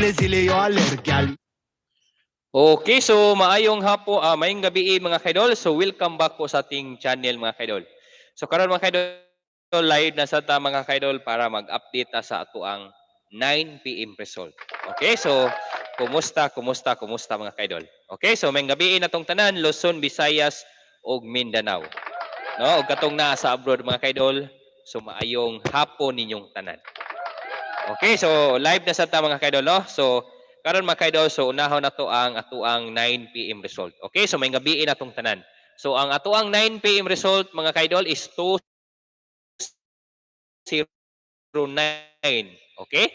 Brazilian alert, gal. Okay, so maayong hapo, maayong gabi mga kaidol. So welcome back po sa ating channel mga kaidol. So karon mga kaidol, live na sa ta mga kaidol para mag-update ta sa ato ang 9 PM result. Okay, so kumusta mga kaidol? Okay, so maayong gabi na tong tanan, Luzon, Visayas ug Mindanao. No, ug katong naa sa abroad mga kaidol, so maayong hapon ninyong tanan. Okay, so live na sa ta mga kaidol, no? So karon mga kaidol, so unahon na to ang atuang 9 PM result. Okay, so may gabi na tong tanan. So ang atuang 9 PM result mga kaidol is 209. Okay?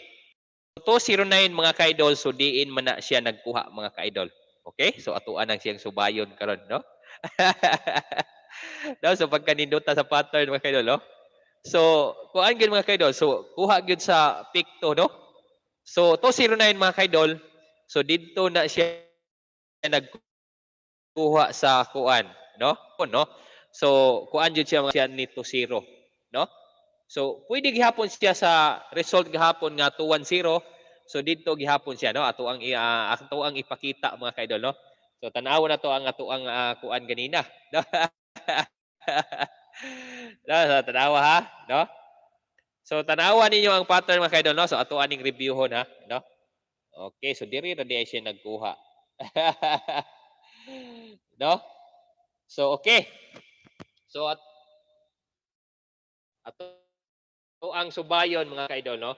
209 mga kaidol, so diin man na siya nagkuha mga kaidol. Okay? So atuan ang siyang subayon karon, no? No, so pagkanindota sa pattern mga kaidol, no? So kuan gyud mga kaidol, so kuha gyud sa pick to, no? So 209 mga kaidol, so didto na siya nagkuha sa kuan, no? No? So kuan jud siya ni 20, no? So pwede gihapon siya sa result gihapon nga 210. So didto gihapon siya, no? Ato ang ipakita mga kaidol, no? So tan-aw na to ang ato ang kuan ganina, no? No, so tanawa ha, no? So tanawa ninyo ang pattern mga kaidol, no? So ato aning reviewhon ha, no? Okay, so diri na di siya nagkuha. No? So okay. So ato ang subayon mga kaidol, no?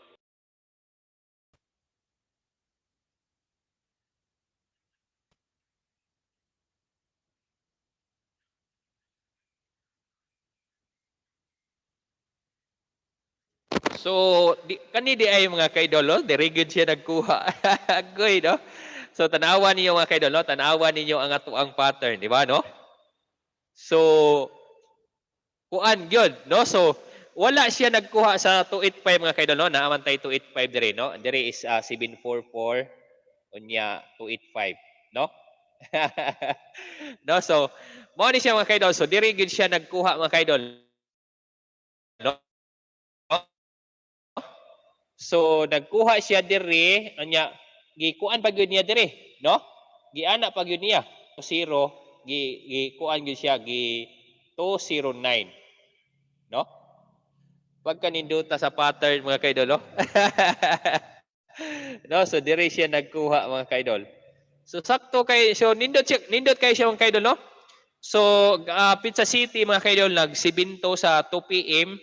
So kani di ay mga kaidol, no? Diri gyud siya nagkuha. Agoy, no? So tanawa ninyo mga kaidol, no? Tanawa ninyo ang ato ang pattern, di ba, no? So kuan gyud, no? So wala siya nagkuha sa 285 mga kaidol, no? Naamantay 285 diri, no? Diri is 744 unya 285, no? No, so mao ni siya mga kaidol. So diri gyud siya nagkuha mga kaidol, no? So nagkuha siya diri unya gikuan pa gyud niya diri, no? Giana pa gyud niya 0 gikuan gyud siya 209, no? Pagka ninduta sa pattern mga kaidol, no? No, so diri siya nagkuha mga kaidol. So sakto kay so nindot kay siya mga kaidol, no? So Pizza City mga kaidol nagsibinto sa 2 PM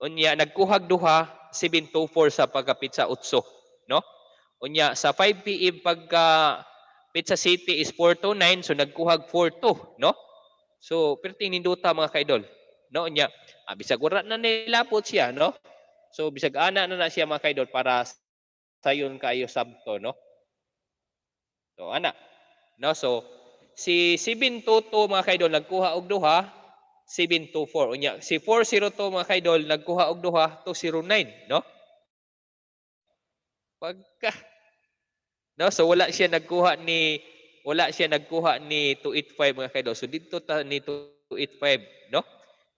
unya nagkuhag duha 724 sa pagka-pizza 8, no? Unya sa 5 PM pagka Pizza City is 429, so nagkuhag 42, no? So perting ninduta mga kaidol, no? Unya bisag wala na nilapot siya, no? So bisag ana na siya mga kaidol para sayon kayo sabto, no? So ana, no? So si 722 mga kaidol nagkuha og duha 724 unya si 402 mga kaidol nagkuha og duha 209, no? Pagka no, so wala siya nagkuha ni 285 mga kaidol. So didto ta ni 285, no?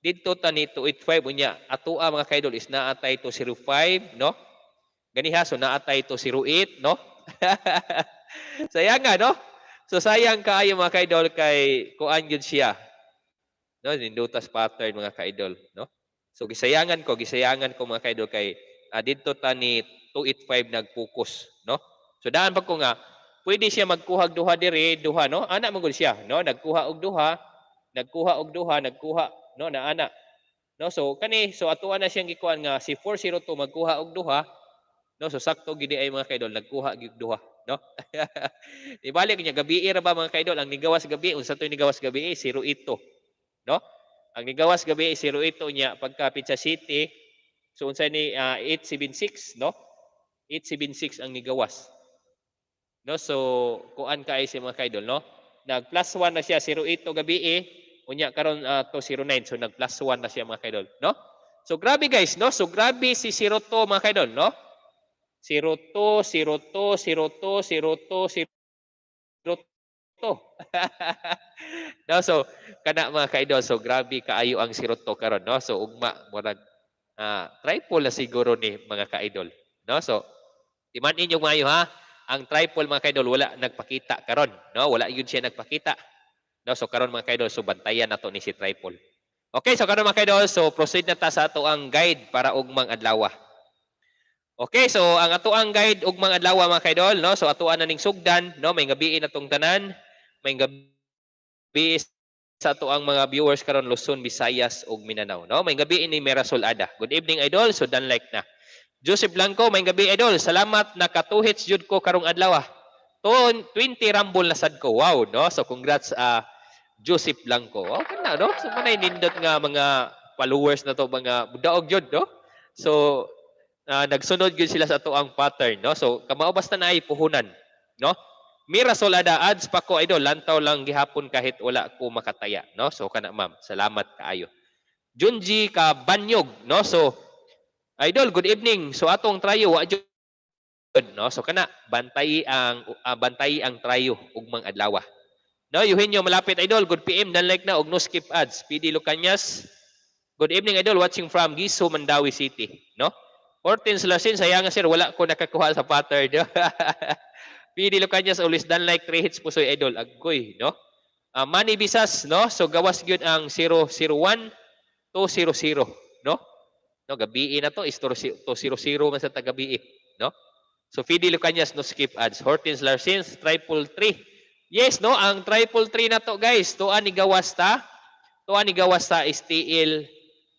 Didto ta ni 285 unya atoa mga kaidol is naatay 205, no? Ganiha so naatay 208, no? Sayang nga, no? So sayang kaayo mga kaidol kay kuan gyud siya. No, nindutas pattern mga kaidol, no? So gisayangan ko mga kaidol kay didto ta ni 285 nag-focus, no? So daan pa ko nga pwede siya magkuha og duha diri, duha, no? Ana man gud siya, no? Nagkuha og duha, no? Na ana. No, so kani so atuan na siyang gikuan nga si 402 magkuha og duha, no? So sakto gid ay mga kaidol nagkuha gyud duha, no? Ibalik niya gabi ra ba mga kaidol ang nigawas gabi unsa to nigawas gabi 08, no? Ang nigawas gabi 08 niya pagka Pizza City. So unsa ni 876, no? 876 ang nigawas. No, so kuan kay si mga kaidol, no? Nag plus 1 na siya 08 gabi unya karon 209. So nag plus 1 na siya mga kaidol, no? So grabe guys, no? So grabe si 02 mga kaidol, no? 02 02 02 02 02. No, so kana mga kaidol, so grabe kaayo ang 02 karon, no? So ugma murag triple na siguro ni mga kaidol, no? So Timan-in yung mayo ha. Ang triple mga kaidol wala nagpakita karon, no? Wala yun siya nagpakita. No, so karon mga kaidol so bantayan nato ni si triple. Okay, so karon mga kaidol so proceed na ta sa ato ang guide para ugmang adlaw. Okay, so ang ato ang guide ugmang adlaw mga kaidol, no? So atoan na ning sugdan, no? May gabi na tong tanan. May gabi sa ato ang mga viewers karon Luzon, Visayas ug Mindanao, no? May gabi ni Mirasol Ada. Good evening idol, so dan like na. Joseph Blanco, may gabi idol. Salamat nakatuhits jud ko karong adlaw. 20 rumble na sad ko. Wow, no? So congrats Joseph Blanco. Wow, kana no? So manay nindot nga mga followers na to mga budaog jud, no? So nagsunod gyud sila sa ato ang pattern, no? So kamao basta naay puhunan, no? Mira Solada ads pa ko idol, lantaw lang gihapon kahit wala ko makataya, no? So kana ma'am, salamat kaayo. Junji ka Banyog, no? So idol, good evening. So atong trayo wa jud, no? So kana bantay ang trayo ugmang adlaw. No, Eugenio malapit idol, good PM dan like na og no skip ads. PD Lucanyas. Good evening idol, watching from Giso, Mandawi City, no? 14 Lasin, sayang sir, wala ko nakakuha sa pattern. PD Lucanyas always done like 3 hits pusoy idol. Agoy, no? Manny Bisas, no? So gawas gyud ang 001 to 00, no? No, gabi na to, is to 00 man sa tagabi, no? So PD Lucanyas no skip ads. Hortens Larsins, triple 3. Yes, no, ang triple 3 na to guys, tuan ni gawas ta STL,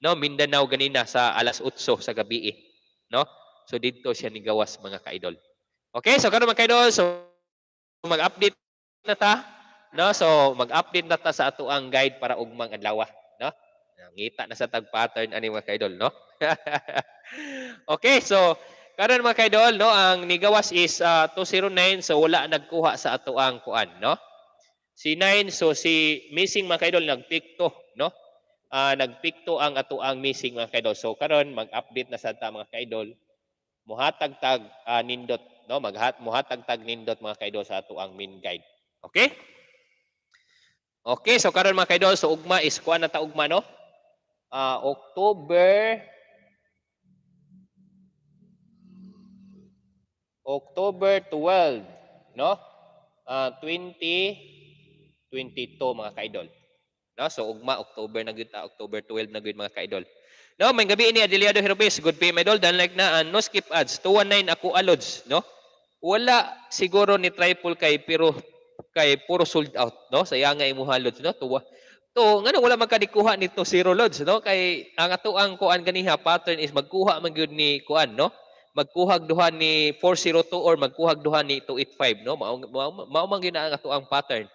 no, Mindanao ganina sa alas 8 sa gabi, no? So dito siya ni gawas mga kaidol. Okay, so karon mga kaidol, so mag-update na ta, no? So mag-update na ta sa ato ang guide para ugmang adlaw, no? Ngita na sa tag pattern ani mga kaidol, no? Okay, so karon mga kaidol, no, ang nigawas is 209, so wala nagkuha sa ato ang kuan, no? Si 9, so si missing mga kaidol nagpick to, no? Nagpick to ang ato ang missing mga kaidol. So karon mag-update na sa ta mga kaidol. Muhatag tag nindot, no? Muhatag tag nindot mga kaidol sa ato ang main guide. Okay? Okay, so karon mga kaidol, so ugma is kuan na ta ugma, no? October 12, no? 2022 mga kaidol. No? So ugma October na gyud October 12 na gyud mga kaidol. No, may gabi ni Adeliado Herbes, good PM idol, dan like na no skip ads. 219 ako alods, no? Wala siguro ni triple kay pero kay puro sold out, no? Saya nga imuha lods, no? To ngano wala magkadikuha nito zero loads, no? Kay ang ato ang kuan ganiha pattern is magkuha man gyud ni kuan, no? Magkuhag duha ni 402 or magkuhag duha ni 285, no? Mao man gyud ang ato ang pattern.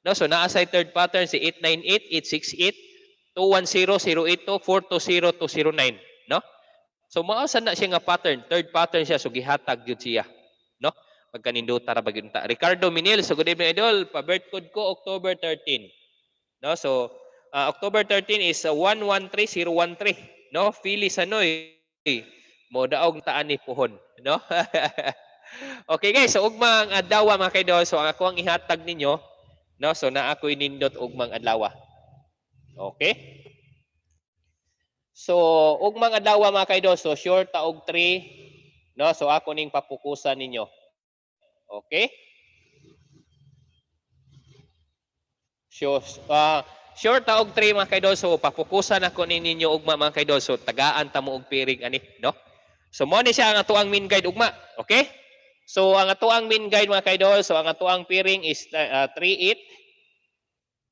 No, so naa sa third pattern si 898, 868, 210, 082, 420, 209, no? So mao sa na siya nga pattern, third pattern siya so gihatag gyud siya, no? Pagkaninduta ra bagyud ta. Ricardo Minil, so good evening idol, pa-birth code ko October 13. No, so October 13 is 113013, no? Phyllis Sanoy, mo daog taan ni puhon, no? Okay guys, so ugmang adlaw mga kaidol, so ako ang ihatag ninyo, no? So na ako inindot ugmang adlaw. Okay? So ugmang adlaw mga kaidol, so short ta og 3, no? So ako ning papukusan ninyo. Okay? So short ta og 3 mga kaidol, so papukusan ako ninyo ugma mga kaidol, so tagaan ta mo og piring ani, no? So mo ni siya ang ato ang main guide ugma, okay? So ang ato ang main guide mga kaidol, so ang ato ang piring is 38.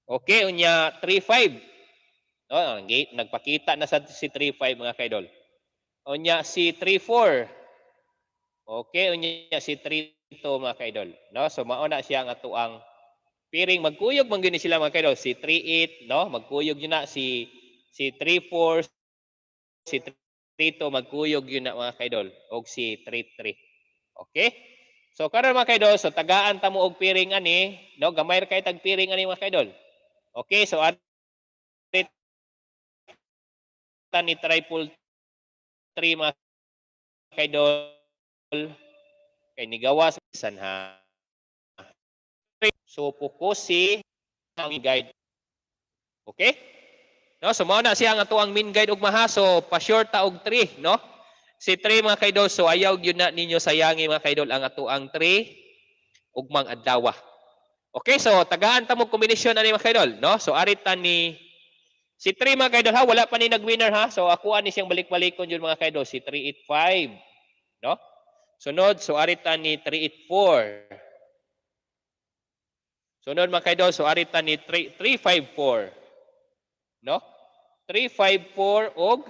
Okay, unya 35. No, nagpakita na sa si 35 mga kaidol. Unya si 34. Okay, unya si 32 mga kaidol, no? So mao na siya ang ato ang piring, magkuyog man gyud sila mga kaidol, si 38, no? Magkuyog yun na si 34, si 32 magkuyog yun na mga kaidol, og si 33. Okay? So karon mga kaidol, so tagaan ta mo og piring ani, no? Gamay ra kay tag piring ani mga kaidol. Okay, so ni triple 3 mga kaidol kay nigawas sanha. So pukusi ang guide. Okay? No, so mao na siya ang ato ang main guide ug maha, so pa-short ta og 3, no? Si 3 mga kaidol, so ayaw yun na ninyo sayangi mga kaidol ang atuang 3 ugmang adlaw. Okay, so tagaan ta mo kombinasyon ani mga kaidol, no? So aritan ni si 3 mga kaidol ha, wala pa ni nag-winner ha. So ako ani siyang balik-balikon yun mga kaidol, si 385, no? Sunod, so aritan ni 384. Sunod mga kaidol, so aritan ni 354. No? 354 og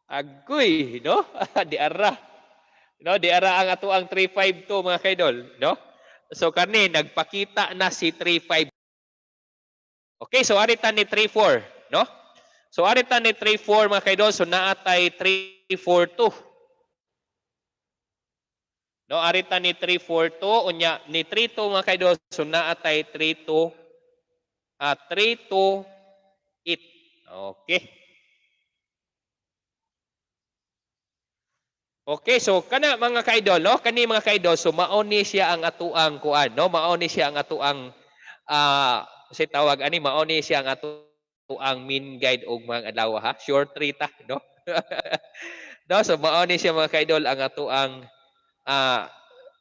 agoy, no? Di ara. No, di ara ang ato ang 352 mga kaidol, no? So kani nagpakita na si 35. Okay, so aritan ni 34, no? So aritan ni 34 mga kaidol, so naatay 342. No, aritan ni 342 unya ni 32 mga kaidol, so naatay 32 328. Okay. Okay, so kana mga kaidol, no? Kani mga kaidol, so mao ni siya ang atuang kuan, no? Mao ni siya ang atuang si tawag ani mao ni siya ang atuang mean guide og mga adlaw ha. Short trita, no? No, so mao ni siya mga kaidol ang atuang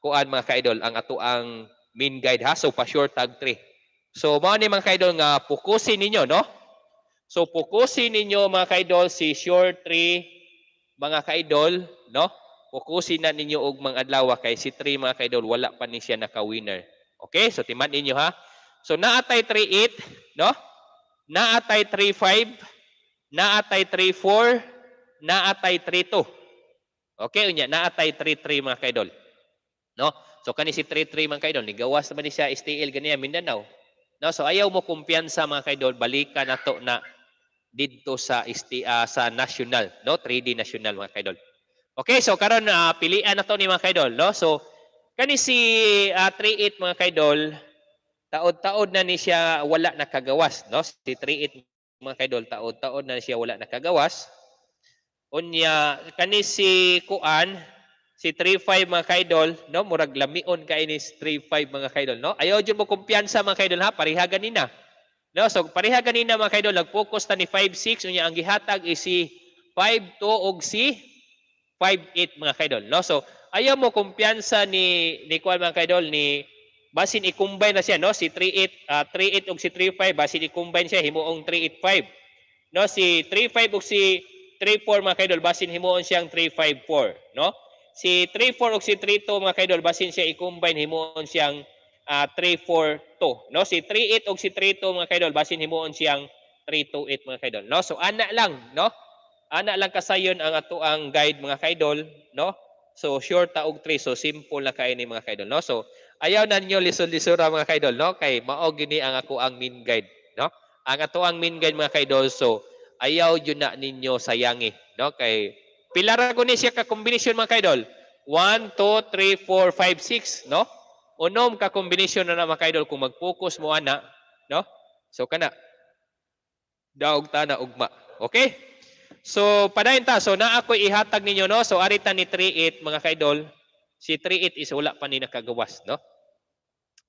kuan mga kaidol, ang atuang mean guide ha. So pa short tag 3. So mao ni mga kaidol nga pukusin ninyo, no? So pukusin ninyo mga kaidol si short 3 mga kaidol, no? Pukusin na ninyo og mga adlaw kay si 3 mga kaidol wala pa ni siya naka-winner. Okay? So timan ninyo ha. So naatay 38, no? Naatay 35, naatay 34, naatay 32. Okay unya, naatay 33 mga kaidol. No? So kani si 33 mga kaidol, nigawas naman ni siya STL ganiya Mindanao. No? So ayaw mo kumpiyansa mga kaidol, balikan nato na didto sa sa national, no? 3D national mga kaidol. Okay, so karon pilian na to ni mga kaidol, no? So kani si 38 mga kaidol, taod-taod na ni siya wala nakagawas, no? Si 38 mga kaidol, taod-taod na siya wala nakagawas. Unya kani si Kuan, si 35 mga kaidol, no? Murag lamion kay ni 35 mga kaidol, no? Ayaw jud mo kumpiyansa mga kaidol ha, pareha ganina. No, so pareha ganina mga kaidol, nag-focus ta ni 5-6 unya ang gihatag is si 5-2 og si 5-8 mga kaidol, no? So ayaw mo kumpiyansa ni kuan mga kaidol ni basin i-combine na siya, no? Si 38 og si 35 basin i-combine siya himuong 385. No, si 35 og si 34 mga kaidol basin himuon siyang 354, no? Si 34 og si 32 mga kaidol basin siya i-combine himuon siyang 342, no? Si 38 og si 32 mga kaidol basin himuon siyang 328 mga kaidol, no? So ana lang, no? Ana lang kasayon ang ato ang guide mga kaidol, no? So short ta og 3, so simple na kay ni mga kaidol, no? So ayaw na ninyo lisod-lisura mga kaidol, no? Kay mao gini ang ako ang mean guide, no? Ang ato ang mean guide mga kaidol, so ayaw yun na ninyo sayangi, no? Kay pila ra ko ni siya ka kombinasyon mga kaidol? 1, 2, 3, 4, 5, 6, no? Unom ka kombinasyon na mga kaidol kung mag-focus mo ana, no? So kana daog ta na ugma. Okay? So padayon ta, so naa ko ihatag ninyo, no? So arita ni 38 mga kaidol, si 38 is wala pa ni nakagawas, no?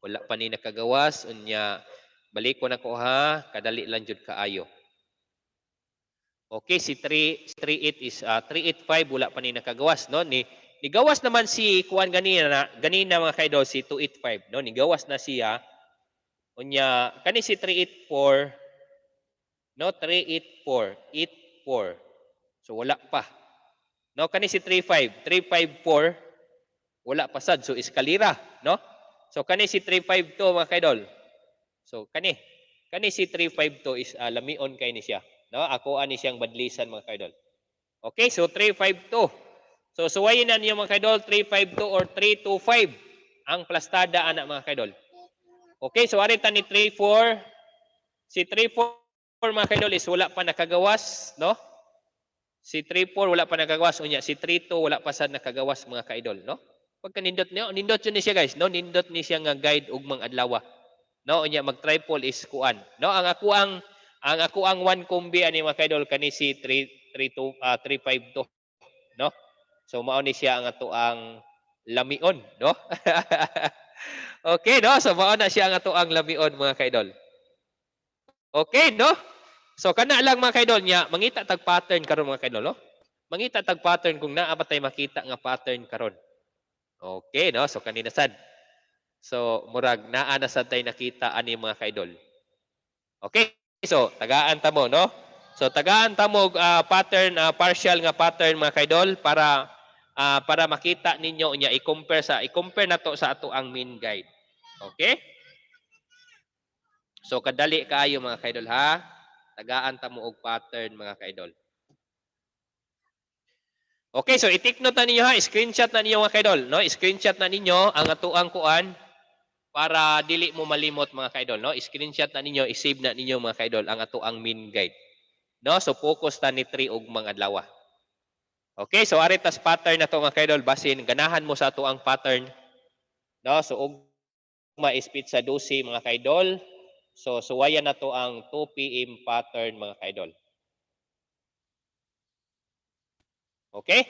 Wala pa ni nakagawas unya balik ko na ko ha, kadali lang jud kaayo. Okay, si 38 is 385 wala pa ni nakagawas, no? Nigawas naman si kuan ganina mga kaidol si 285, no? Nigawas na siya. Unya kani si 384, no? 384, 84. So wala pa. No, kani si 35, 354 wala pa sad. So eskalira, no? So kani si 352 mga kaidol. So kani si 352 is lamion kay ni siya, no? Ako ani siyang badlisan mga kaidol. Okay, so 352. So suwayin na niyo mga kaidol, 352 or 325 ang plastada ana mga kaidol. Okay, so arita ni 34, si 34 mga kaidol is wala pa nakagawas, no? Si 34 wala pa nakagawas unya, si 32 wala pa sad nakagawas mga kaidol, no? Pagka nindot niyo, nindot yun ni siya guys, no? Nindot ni siya nga guide ug mga adlaw. No, unya mag-triple is kuan. No, ang ako ang one combi ani mga kaidol kani si 352, no? So mao ni siya ang ato ang lamion, no? Okay, no? So mao na siya ang ato ang lamion mga kaidol. Okay, no? So kana lang mga kaidol niya, mangita tag pattern karon mga kaidol, no? Mangita tag pattern kung naa pa tay makita nga pattern karon. Okay, no? So kanina sad. So murag naa na sad tay nakita ani mga kaidol. Okay, so tagaan ta mo, no? So tagaan ta mo pattern, partial nga pattern mga kaidol para makita ninyo niya i-compare nato sa ato ang mean guide. Okay? So kadali kaayo mga kaidol ha. Tagaan ta mo og pattern mga kaidol. Okay, so i-take note na ninyo ha, screenshot na ninyo mga kaidol, no? Screenshot na ninyo ang atuang kuan para dili mo malimot mga kaidol, no? Screenshot na ninyo, i-save na ninyo mga kaidol ang atuang mean guide. No? So focus ta ni 3 ug mga adlaw. Okay, so ari tas pattern na to mga kaidol, basin ganahan mo sa atuang pattern. No? So ugma is pizza 12 mga kaidol. So suwayan na to ang 2 PM pattern mga kaidol. Okay?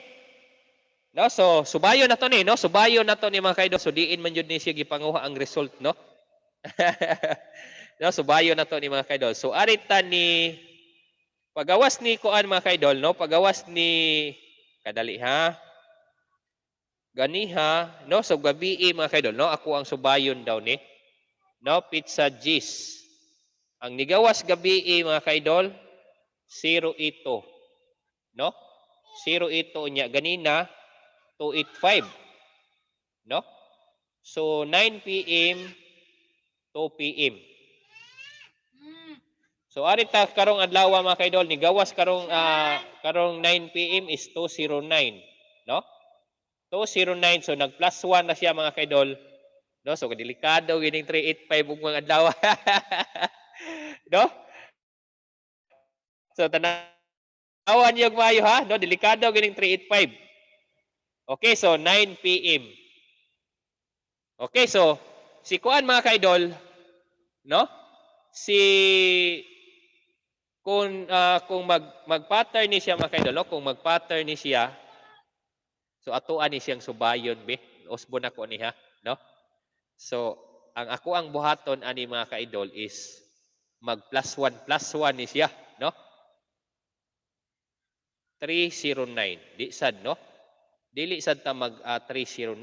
No, so subayon na to ni, no? Subayon na to ni mga kaidol. So diin man jud ni siya gipanguha ang result, no? No, subayon na to ni mga kaidol. So arita ni pagawas ni kuan mga kaidol, no? Pagawas ni kadali ha. Ganiha, no? So gabi mga kaidol, no? Ako ang subayon daw ni. No, pizza G's. Ang nigawas gabi mga kaidol, 0 ito. No? 0 ito niya ganina 285. No? So 9 PM 2 PM. So arita karong adlaw mga kaidol ni gawas karong 9 PM is 209, no? 209 so nag plus 1 na siya mga kaidol. No? So delikado gining 385 ug mga adlaw. No? So tanawan niyo maayo ha, no? Delikado gining 385. Okay, so 9 PM. Okay, so si kuan mga kaidol, no? Si kung mag-pattern ni siya mga kaidol, no? Kung mag-pattern ni siya, so atuan ni siyang subayon be. Usbon ako niha, no? So ang ako ang buhaton ani mga kaidol is mag +1 ni siya, no? 309. Di sad, no? Dili sad ta mag 309.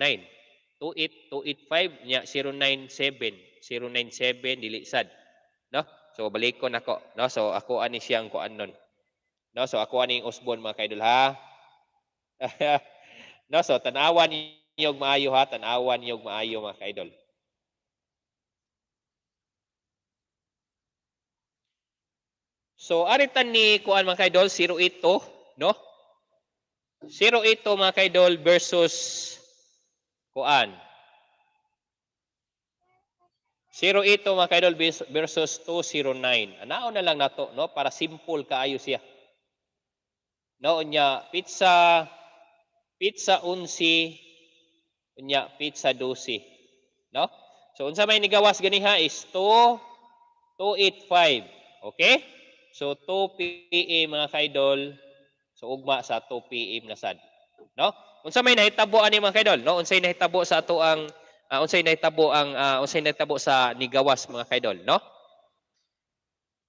285 nya 097. 097 dili sad, no? So balikon ako, no? So ako ani siyang kuan nun. No? So ako ani usbon mga kaidol ha. No? So tanawan niyo maayo ha, tanawan niyo maayo mga kaidol. So aritan ni kuan mga kaidol 082, no? 082 mga kaidol versus kuan 082 mga kaidol versus 209. Anaon na lang nato, no? Para simple kaayo siya. No, unya pizza 11 unya pizza 12, no? So unsa may nigawas ganiha is 285. Okay? So 2 PM mga kaidol. So ugma sa 2 PM na sad, no? Unsa may nahitabo ani mga kaidol, no? Unsay nahitabo sa ato ang unsay nahitabo sa nigawas mga kaidol, no?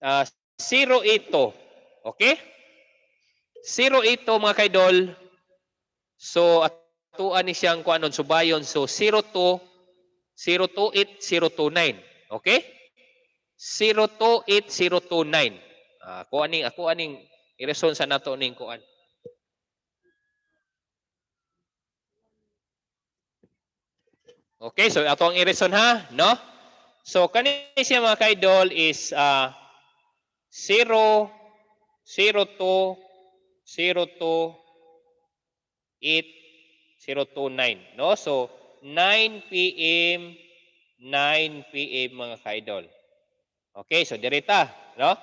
0 ito. Okay? 0 ito mga kaidol. So atuan ni siyang kuanon subayon. So 02 028 029. Okay? 028 029. Ako aning i-reson sa nato ning kuan. Okay, so ato ang i-reson ha, no? So kani siya mga kaidol is 0 02 02 8 029, no? So 9 PM 9 PM mga kaidol. Okay, so dirita, no?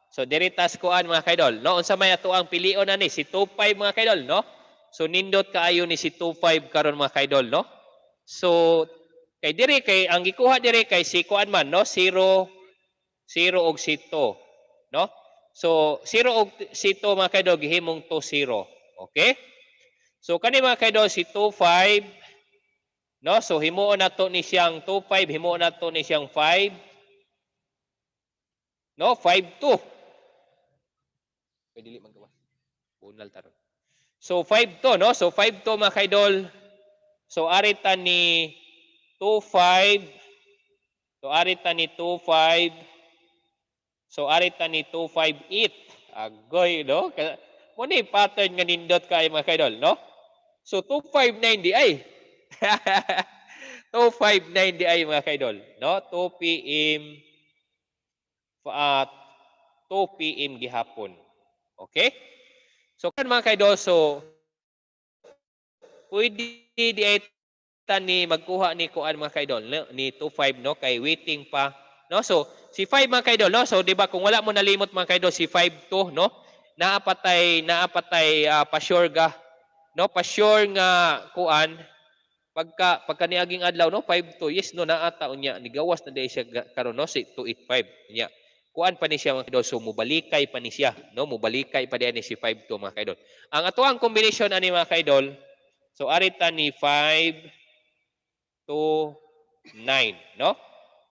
So diritas kuan mga kaidol, no? Unsa may ato ang pilion ani si 25 mga kaidol, no? So nindot kaayo ni si 25 karon mga kaidol, no? So kay diri kay ang gikuha diri kay si kuan man, no? 0 og sito, no? So 0 og sito mga kaidol gihimong 20. Okay? So kani mga kaidol si 25, no? So himuon nato ni siyang 25, himuon nato ni siyang 5, no? 52. Pwede dili man gawas. Bunal taron. So 5 to, no? So 5 to mga kaidol. So arita ni 25. So arita ni 25. So arita ni 258. Agoy, no? Mo ni pattern nga nindot kay mga kaidol, no? So 259 di ay. 259 di ay mga kaidol, no? 2 PM 2 PM gihapon. Okay? So kan mga kaidol, so pwede di ay ni magkuha ni kuan mga kaidol, no? Ni 25 no kay waiting pa, no? So si 5 mga kaidol, no? So di ba kung wala mo nalimot mga kaidol si 5 to, no? Naapatay pa-sure ga, no? Pa-sure nga kuan pagka niaging adlaw no 5 to, yes no naata unya nigawas na day siya karon no si 285 unya kuan pa ni siya mga kaidol, so mubalikay pa ni siya, no? Mubalikay pa diyan ni si 5 to mga kaidol. Ang atuang combination ani mga kaidol, so arita ni 5 to 9, no?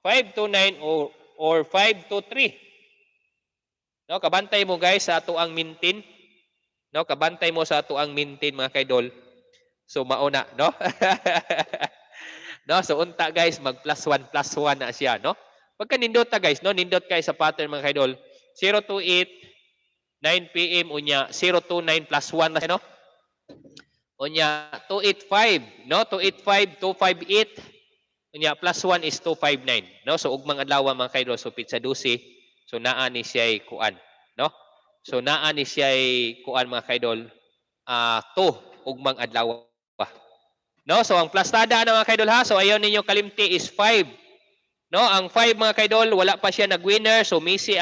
5 to 9 or 5 to 3. No, kabantay mo guys sa ato ang mintin. No, kabantay mo sa ato ang mintin mga kaidol. So mauna, no? No, so unta guys mag +1 na siya, no? Pagka nindot ta guys, no, nindot kay sa pattern mga kaidol. 028 9 PM unya 029 +1 na siya, no? Unya 285, no? 285 258 unya +1 is 259, no? So ugmang adlaw mga kaidol, so pizza 12. So naa ni siya kuan, no? So naa ni siya kuan mga kaidol, 2 ugmang adlaw. No, so ang plastada na mga kaidol ha, so ayaw ninyo kalimti is 5. No, ang 5 mga kaidol wala pa siya nag-winner, so misi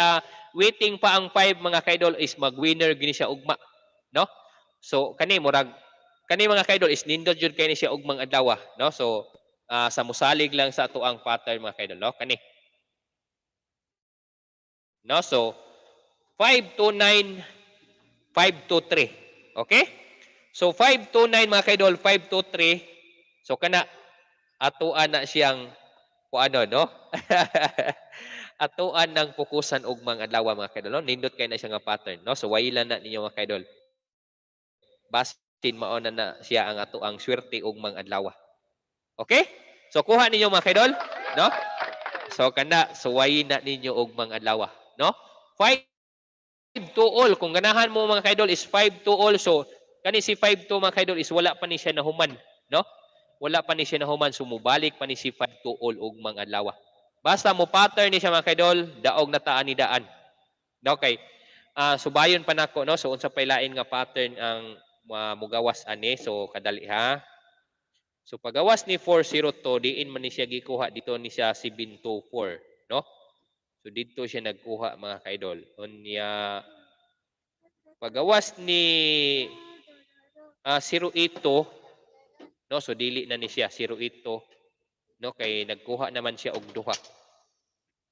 waiting pa ang 5 mga kaidol is mag-winner gini siya ugma, no? So kani mga kaidol is nindot jud kay ni siya ugmang adlaw, no? So sa musalig lang sa ato ang pattern mga kaidol, no? Kani. No, so 5 to 9 5 to 3. Okay? So 5 to 9 mga kaidol, 5 to 3. So kana atuan na siyang kuano, no? Atuan ng pukusan og mga adlaw mga kaidol, no? Nindot kay na siya nga pattern, no? So wailan na ninyo mga kaidol. Basin mao na siya ang atuang swerte og mga adlaw. Okay? So kuha ninyo mga kaidol, no? So kana suwayin na ninyo og mga adlaw, no? 5 to all. Kung ganahan mo mga kaidol is 5 to all. So kani si 5 to mga kaidol is wala pa ni siya nahuman, no? Wala pa ni siya nahuman, so mubalik pa ni si 5 to all og mga adlaw. Basta mo pattern ni siya mga kaidol, daog na taan ni daan. No, kay subayon pa nako, no? So unsa pay lain nga pattern ang mugawas ani, so kadali ha. So pagawas ni 402, diin man ni siya gikuha dito ni siya 724, no? So dito siya nagkuha mga kaidol. Unya pagawas ni 082, no? So dili na ni siya 082, no? Kay nagkuha naman siya og duha.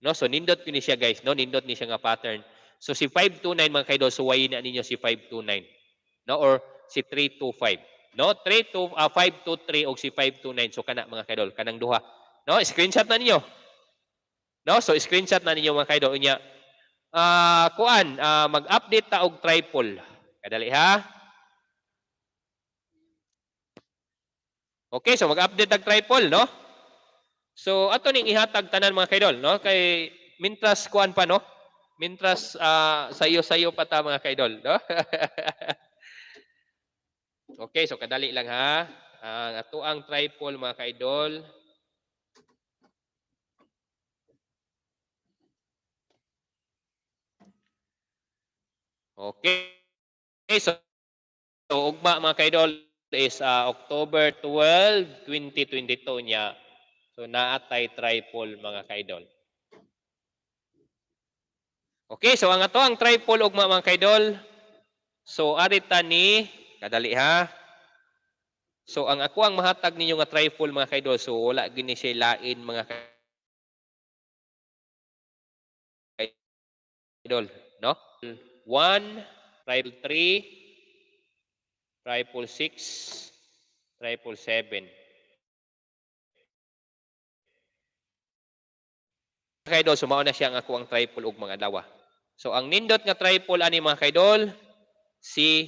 No? So nindot ni siya guys, no? Nindot ni siya nga pattern. So si 529 mga kaidol, so suwayin na ninyo si 529, no? Or si 325. No, 523 og si 529, so kana mga kaidol, kanang duha. No, screenshot na ninyo. No, so screenshot na ninyo mga kaidol unya. Mag-update ta og triple. Kadali ha. Okay, so mag-update tag triple, no? So ato ning ihatag tanan mga kaidol, no? Kay mintras kuan pa, no? Mintras sayo-sayo pa ta mga kaidol, no? Okay, so kadali lang ha. Ang ato ang triple mga kaidol. Okay. So ugma mga kaidol is October 12, 2022 niya. So naatay triple mga kaidol. Okay, so ang ato ang triple ugma mga kaidol. So arita ni kadali ha. So ang ako ang mahatag ninyo nga triple mga kaidol, so wala gini siya lain mga kaidol, no? 1, triple 3, triple 6, triple 7. Kaidol, sumao na siya ang ako ang triple ug mga adlaw. So ang nindot nga triple ani mga kaidol, si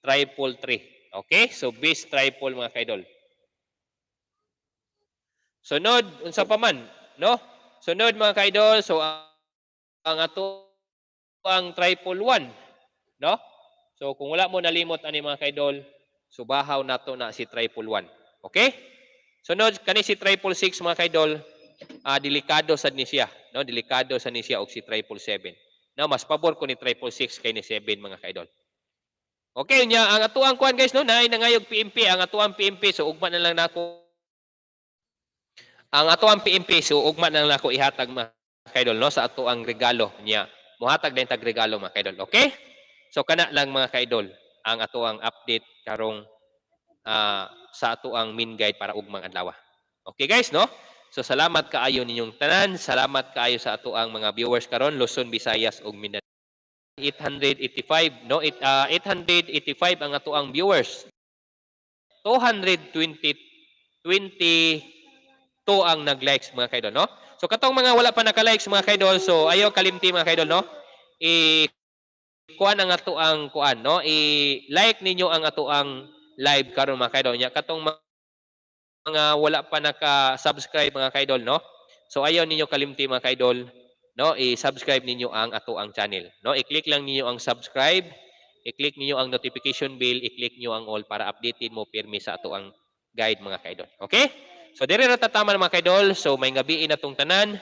triple 3. Okay? So base triple mga kaidol. Sunod unsa pa man, no? Sunod mga kaidol, so ang ato ang triple 1, no? So kung wala mo nalimot ani mga kaidol, subahaw nato na si triple 1. Okay? Sunod kani si triple 6 mga kaidol, delikado sad ni siya, no? Delikado sa ni siya og si triple 7. No, mas pabor ko ni triple 6 kay ni 7 mga kaidol. Okay nya ang atuang kuan guys no, naay nangayog PMP, ang atuang PMP so ugma na lang nako. Ang atuang PMP so ugma na lang nako ihatag mga kaidol no sa atuang regalo niya. Muhatag din tag regalo mga kaidol. Okay? So kana lang mga kaidol ang atuang update karong sa atuang main guide para ugmang adlaw. Okay guys no? So salamat kaayo ninyong tanan, salamat kaayo sa atuang mga viewers karon Luzon, Visayas ug Mindanao. 885 no 885 ang atuang viewers. 222 ang nag-likes mga kaidol no. So katong mga wala pa naka-likes mga kaidol, so ayo kalimti mga kaidol no. Kuan ang atuang kuan no. I-like ninyo ang atuang live karon mga kaidol nya katong mga wala pa naka-subscribe mga kaidol no. So ayo ninyo kalimti mga kaidol no, i-subscribe ninyo ang atuang channel no. I-click lang ninyo ang subscribe, i-click ninyo ang notification bell, i-click niyo ang all para updated mo pirmi sa atuang guide mga kaidol. Okay? So dire ra tatama mga kaidol. So may gabi na tong tanan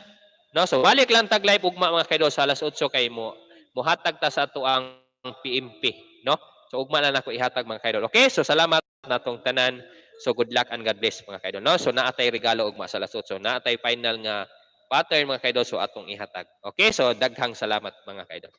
no. So balik lang tag live ugma mga kaidol sa alas 8 kay mo muhatag ta sa atuang PMP no. So ugma na nako ihatag mga kaidol. Okay? So salamat natong tanan. So good luck and God bless mga kaidol no. So naatay regalo ugma sa alas 8. So naatay final nga pattern mga kaidol so atong ihatag. Okay? So daghang salamat mga kaidol.